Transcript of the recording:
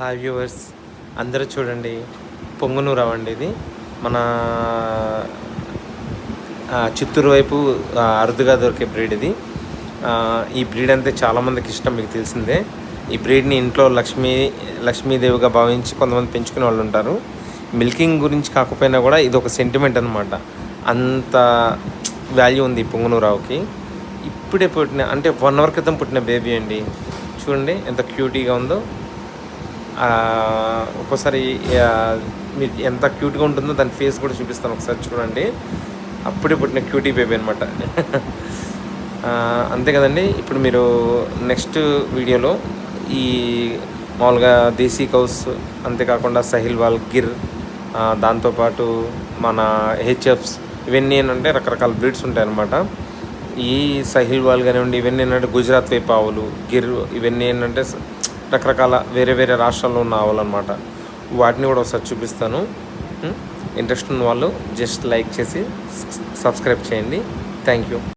Hi viewers, అందరూ చూడండి. పొంగనూరు అండి ఇది మన చిత్తూరు వైపు అరుదుగా దొరికే బ్రీడ్ ఇది. ఈ బ్రీడ్ అంటే చాలామందికి ఇష్టం, మీకు తెలిసిందే. ఈ బ్రీడ్ని ఇంట్లో లక్ష్మీదేవిగా భావించి కొంతమంది పెంచుకునే వాళ్ళు ఉంటారు. మిల్కింగ్ గురించి కాకపోయినా కూడా ఇది ఒక సెంటిమెంట్ అనమాట. అంత వాల్యూ ఉంది ఈ పొంగనూరావుకి. ఇప్పుడే పుట్టిన, అంటే 1 అవర్ క్రితం పుట్టిన బేబీ అండి. చూడండి ఎంత క్యూటీగా ఉందో. ఒక్కోసారి మీరు ఎంత క్యూట్గా ఉంటుందో దాని ఫేస్ కూడా చూపిస్తాను, ఒకసారి చూడండి. అప్పుడే పుట్టిన క్యూటీ బేబీ అనమాట. అంతే కదండి. ఇప్పుడు మీరు నెక్స్ట్ వీడియోలో ఈ మామూలుగా దేశీ కౌస్, అంతేకాకుండా సహిల్వాల్, గిర్, దాంతోపాటు మన హెచ్ఎఫ్స్, ఇవన్నీ ఏంటంటే రకరకాల బ్రీడ్స్ ఉంటాయన్నమాట. ఈ సహిల్వాల్ కానివ్వండి, ఇవన్నీ ఏంటంటే గుజరాత్ వైపు ఆవులు, గిర్, ఇవన్నీ ఏంటంటే రకరకాల వేరే వేరే రాష్ట్రాల్లో ఉన్న ఆవులు అనమాట. వాటిని కూడా ఒకసారి చూపిస్తాను. ఇంట్రెస్ట్ ఉన్న వాళ్ళు జస్ట్ లైక్ చేసి సబ్స్క్రైబ్ చేయండి. Thank you.